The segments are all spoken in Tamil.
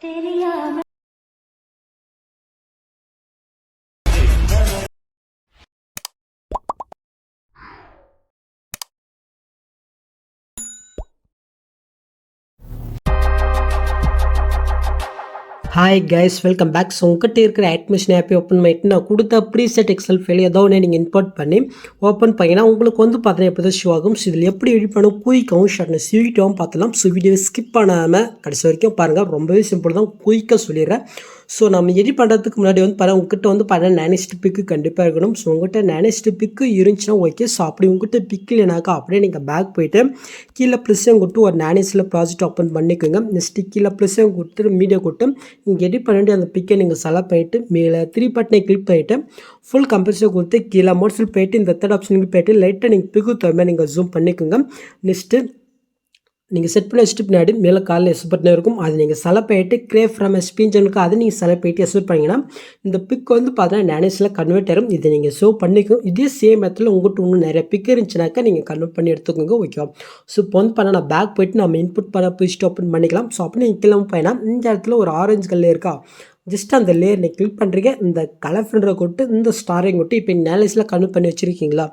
தெரியாம hi guys welcome back. So உங்கள்கிட்ட இருக்கிற அட்மிஷன் ஆப்பை ஓப்பன் பண்ணிட்டு நான் கொடுத்த ப்ரீசெட் எக்ஸல் ஃபைல் ஏதோ ஒன்று நீங்கள் இம்போர்ட் பண்ணி ஓப்பன் பண்ணிங்கன்னா உங்களுக்கு வந்து பார்த்தீங்கன்னா எப்போ ஷோ ஆகும். ஸோ இதில் எப்படி எடிட் பண்ணணும் குயிக்காகவும் ஷார்ட்னஸ் ஸ்வீட்டாகவும் பார்த்தலாம். ஸோ வீடியோவை ஸ்கிப் பண்ணாமல் கடைசி வரைக்கும் பாருங்கள். ரொம்பவே சிம்பிள் தான், குயிக்காக சொல்லிடுறேன். ஸோ நம்ம எடிட் பண்ணுறதுக்கு முன்னாடி வந்து பாருங்கள், உங்கள்கிட்ட வந்து பார்த்தீங்கன்னா நேனஸ்ட் பிக்கு கண்டிப்பாக இருக்கணும். ஸோ உங்கள்கிட்ட நேனஸ்ட் பிக்கு இருந்துச்சுன்னா ஓகே. ஸோ அப்படி உங்கள்கிட்ட பிக் இல்லைனாக்கா அப்படியே நீங்கள் பேக் போய்ட்டு கீழே ப்ளஸ்ஸையும் கொடுத்து ஒரு நேனஸில் ப்ராஜெக்ட் ஓப்பன் பண்ணிக்கோங்க. நெக்ஸ்ட்டு கீழே ப்ளஸ்ஸையும் கொடுத்துட்டு மீடியா கொடுத்து நீங்கள் எடிட் பண்ணிட்டு அந்த பிக்கை நீங்கள் செலக்ட் பண்ணிவிட்டு மேலே 3 பட்டனை கிளிக் பண்ணிவிட்டு ஃபுல் கம்ப்ரஸர் கொடுத்து கீழே மோட்ஸில் போய்ட்டு இந்த தேர்ட் ஆப்ஷனுக்கு போய்ட்டு லைட்டாக நீங்கள் பிக்கு தவிர நீங்கள் ஜூம் பண்ணிக்கோங்க. நெக்ஸ்ட்டு நீங்கள் செட் பண்ண வச்சுட்டு பின்னாடி மேலே காலில் எஸ் பட்டன் இருக்கும். அது நீங்கள் செலக்ட் பண்ணிட்டு கிரேப் ஃப்ரம் எஸ்பீஞ்சனுக்கு அதை நீங்கள் செலக்ட் பண்ணிட்டு எஸ் பண்ணிங்கன்னா இந்த பிக் வந்து பார்த்தீங்கன்னா நேனஸில் கன்வெர்ட் ஆகும். இதை நீங்கள் சேவ் பண்ணிக்கும். இதே சேம் மெத்தடில் உங்கள்கிட்ட இன்னும் நிறைய பிக் இருந்துச்சுனாக்கா நீங்கள் கன்வெர்ட் பண்ணி எடுத்துக்கோங்க. ஓகே. ஸோ இப்போ வந்து பண்ண நான் பேக் போய்ட்டு நம்ம இன்புட் பண்ண போயிட்டு ஓப்பன் பண்ணிக்கலாம். ஸோ அப்படி நீங்கள் கிளம்ப போயினா இந்த இடத்துல ஒரு ஆரஞ்சு கல்ல இருக்கா, ஜஸ்ட் அந்த லேயர் நீங்கள் கிளிக் பண்ணுறீங்க. இந்த கலர் ஃபில்டரை கொட்டு இந்த ஸ்டாரையும் கொட்டு இப்போ நேனஸில் கன்வெர்ட் பண்ணி வச்சுருக்கீங்களா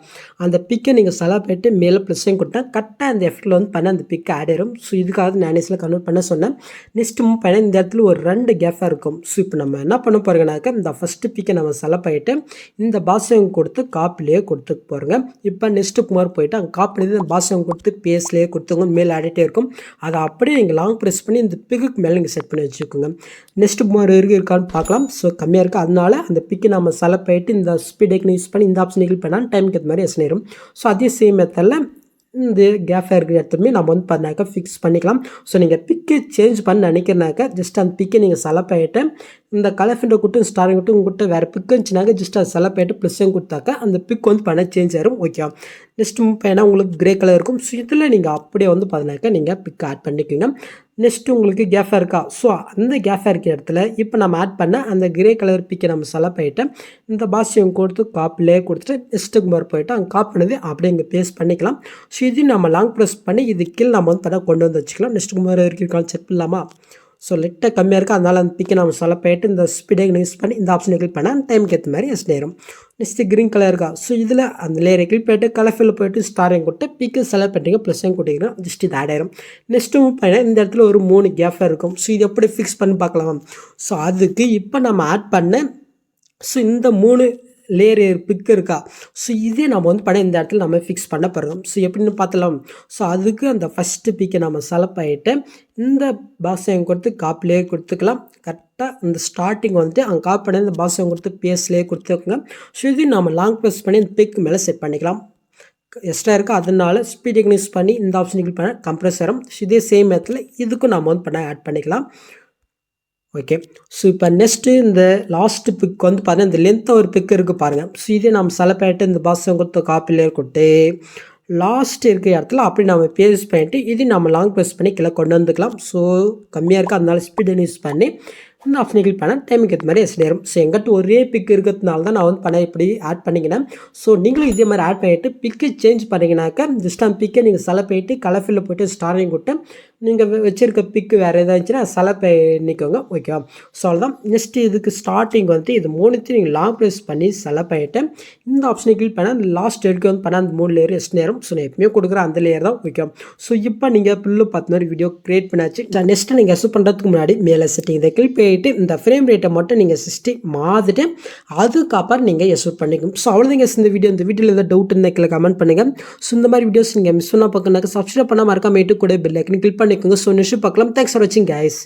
அந்த பிக்கை நீங்கள் செலக்ட் பண்ணிட்டு மேலே ப்ளஸ்ஸையும் கொடுத்தா கரெக்டாக அந்த எஃபெக்டில் வந்து பண்ண அந்த பிக்கை ஆட் ஆயிரும். ஸோ இதுக்காக நேனஸில் கன்வெர்ட் பண்ண சொன்னேன். நெக்ஸ்ட் மூவ் பண்ண இந்த இடத்துல ஒரு 2 கேஃபாக இருக்கும். ஸோ இப்போ நம்ம என்ன பண்ண போகிறோங்கனாக்கா இந்த ஃபஸ்ட்டு பிக்கை நம்ம செலக்ட் பண்ணிட்டு இந்த பாஸையும் கொடுத்து காப்பிலேயே கொடுத்து போகிறோங்க. இப்போ நெக்ஸ்ட்டு குமார் போயிட்டு அங்கே காப்பி இந்த பாஸையும் கொடுத்து பேஸ்லேயே கொடுத்துங்க மேலே ஆடிட்டே இருக்கும். அதை அப்படியே நீங்கள் லாங் ப்ரெஸ் பண்ணி இந்த பிக்குக்கு மேலே நீங்கள் செட் பண்ணி வச்சுக்கோங்க. நெக்ஸ்ட்டு குமார் இருக்கான்னு பார்க்கலாம். ஸோ கம்மியாக இருக்குது, அதனால அந்த பிக்கு நம்ம செலக்ட் பண்ணிட்டு இந்த ஸ்பீட் யூஸ் பண்ணி இந்த ஆப்ஷன் கிளிக் பண்ணால் டைமுக்கு ஏற்ற மாதிரி எஸ் நேரும். ஸோ அதே சேம் மெத்தடில் இந்த கேஃபாக இருக்கிற இடத்துலையுமே நம்ம வந்து பண்ணாக்கா ஃபிக்ஸ் பண்ணிக்கலாம். ஸோ நீங்கள் பிக்கு சேஞ்ச் பண்ண நினைக்கிறனாக்கா ஜஸ்ட் அந்த பிக்கை நீங்கள் செலக்ட் பண்ணிட்டு இந்த கலர் ஃபில்டர் கொடுத்து ஸ்டாரிங் கொடுத்து உங்கள்கிட்ட வேறு பிக் இருந்துச்சுனாக்கா ஜஸ்ட் அதை செலக்ட் பண்ணிட்டு ப்ளஸ்ஸையும் கொடுத்தாக்கா அந்த பிக் வந்து பண்ண சேஞ்ச் ஆயிரும். ஓகே. நெக்ஸ்ட் ஏன்னா உங்களுக்கு கிரே கலர் இருக்கும். ஸோ இதில் நீங்கள் அப்படியே வந்து பார்த்தினாக்கா நீங்கள் பிக் ஆட் பண்ணிக்கோங்க. நெக்ஸ்ட்டு உங்களுக்கு கேஃபாக இருக்கா, ஸோ அந்த கேஃபாக இருக்கிற இடத்துல இப்போ நம்ம ஆட் பண்ண அந்த கிரே கலர் பிக்கை நம்ம செலக்ட் பண்ணிவிட்டு இந்த பாசியம் கொடுத்து காப்பிலே கொடுத்துட்டு நெக்ஸ்ட்டுக்கு மாதிரி போய்ட்டு அங்கே காப்பி பண்ணது அப்படியே இங்கே பேஸ்ட் பண்ணிக்கலாம். ஸோ இது நம்ம லாங் ப்ரெஸ் பண்ணி இது கீழே நம்ம வந்து பண்ண கொண்டு வந்து வச்சுக்கலாம். நெக்ஸ்ட்டுக்கு மாதிரி இருக்கான்னு செக் பண்ணலாமா. ஸோ லிட்டாக கம்மியாக இருக்குது, அதனால் அந்த பிக்கை நம்ம செலக்ட் பண்ணிட்டு இந்த ஸ்பீடை யூஸ் பண்ணி இந்த ஆப்ஷனை கிளிக் பண்ணால் அந்த டைமுக்கு ஏற்ற மாதிரி எஸ் நேரும். நெக்ஸ்ட்டு க்ரீன் கலர் இருக்கா, ஸோ இதில் அந்த லேயரை கிளிக் பண்ணிட்டு கலர் ஃபில்ல போய்ட்டு ஸ்டாரையும் கொடுத்து பிக்கு செலக்ட் பண்ணிட்டு ப்ளஸ்ஸையும் கொடுத்துக்கிறோம். ஜஸ்ட் இது ஆட் ஆயிரும். நெக்ஸ்ட்டு மூவ் பண்ண இந்த இடத்துல ஒரு 3 கேஃபாக இருக்கும். ஸோ இது எப்படி ஃபிக்ஸ் பண்ணி பார்க்கலாம். ஸோ அதுக்கு இப்போ நம்ம ஆட் பண்ண ஸோ இந்த 3 லேயர் பிக்கு இருக்கா, ஸோ இதே நம்ம வந்து பண்ண இந்த இடத்துல நம்ம ஃபிக்ஸ் பண்ண போகிறோம். ஸோ எப்படின்னு பார்த்தலாம். ஸோ அதுக்கு அந்த ஃபஸ்ட்டு பிக்கை நம்ம செலக்ட் பண்ணிட்டு இந்த பாக்ஸையும் கொடுத்து காப்பிலே கொடுத்துக்கலாம். கரெக்டாக இந்த ஸ்டார்டிங் வந்துட்டு அங்கே காப்பி பண்ணி இந்த பாக்ஸையும் கொடுத்து பேஸ்லேயே கொடுத்துக்கோங்க. ஸோ இது நம்ம லாங் ப்ரெஸ் பண்ணி இந்த பிக்கு மேலே செட் பண்ணிக்கலாம். எக்ஸ்ட்ரா இருக்குது, அதனால ஸ்பீட் யூஸ் பண்ணி இந்த ஆப்ஷன் கிளிக் பண்ண கம்ப்ரெசரும் இதே சேம் மெத்தடில் இதுக்கும் நம்ம வந்து பண்ண ஆட் பண்ணிக்கலாம். ஓகே. ஸோ இப்போ நெக்ஸ்ட்டு இந்த லாஸ்ட்டு பிக் வந்து பார்த்தீங்கன்னா இந்த லென்த்தாக ஒரு பிக் இருக்குது பாருங்கள். ஸோ இதே நம்ம செலக்ட் பண்ணிட்டு இந்த பாக்ஸை கொடுத்து காப்பிலே கொடுத்து லாஸ்ட் இருக்கிற இடத்துல அப்படி நம்ம பேஸ்ட் பண்ணிட்டு இது நம்ம லாங் ப்ரெஸ் பண்ணி கீழே கொண்டு வந்துக்கலாம். ஸோ கம்மியாக இருக்குது, அதனால ஸ்பீட் யூஸ் பண்ணி இந்த ஆப்ஷனை கிளிக் பண்ணால் டைமுக்கு ஏற்ற மாதிரி எஸ் நேரும். ஸோ எங்கிட்ட ஒரே பிக் இருக்கிறதுனால தான் நான் வந்து பண்ண இப்படி ஆட் பண்ணிக்கினேன். ஸோ நீங்களும் இதே மாதிரி ஆட் பண்ணிவிட்டு பிக்கு சேஞ்ச் பண்ணிங்கனாக்கா ஜஸ்ட் அந்த பிக்கை நீங்கள் செலக்ட் பண்ணிட்டு கலர் ஃபில்ல போய்ட்டு ஸ்டாரையும் கொடுத்து நீங்கள் வச்சுருக்க பிக்கு வேறு எதாவது இருந்துச்சுன்னா செலக்ட் பண்ணிக்கோங்க. ஓகேவா. ஸோ அவ்வளோதான். நெக்ஸ்ட்டு இதுக்கு ஸ்டார்டிங் வந்து இது 3 நீங்கள் லாங் ப்ரெஸ் பண்ணி செலக்ட் பண்ணிவிட்டு இந்த ஆப்ஷனை கிளிக் பண்ணால் அந்த லாஸ்ட் எடுக்க வந்து பண்ணால் அந்த 3 லேயர் எஸ் நேரம். ஸோ நான் எப்பவுமே கொடுக்குற அந்த லேயர் தான். ஓகே. ஸோ இப்போ நீங்கள் புல்லு 10 மாதிரி வீடியோ க்ரியேட் பண்ணாச்சு. நெக்ஸ்ட்டு நீங்கள் எஸ் பண்ணுறதுக்கு முன்னாடி மேலே செட்டிங் இதை கிளிக் பண்ணிட்டு இந்த ஃப்ரேம் ரேட்டை மட்டும் நீங்கள் 60 மாற்றிட்டு அதுக்கப்புறம் நீங்கள் எஸ் பண்ணிக்கணும். ஸோ அவ்வளோதாங்க இந்த வீடியோவில் ஏதாவது டவுட் இருந்தால் கீழே கமெண்ட் பண்ணுங்கள். ஸோ இந்த மாதிரி வீடியோஸ் நீங்கள் மிஸ் பண்ணால் பார்க்கணுனாக்கா சப்ஸ்கிரைப் பண்ணால் மறக்காம கூட பெல் ஐக்கன் கிளிக் பண்ணிக்கோங்க. ஸோ நெக்ஸ்ட் பார்க்கலாம். தேங்க்ஸ் ஃபார் வாட்சிங் கைஸ்.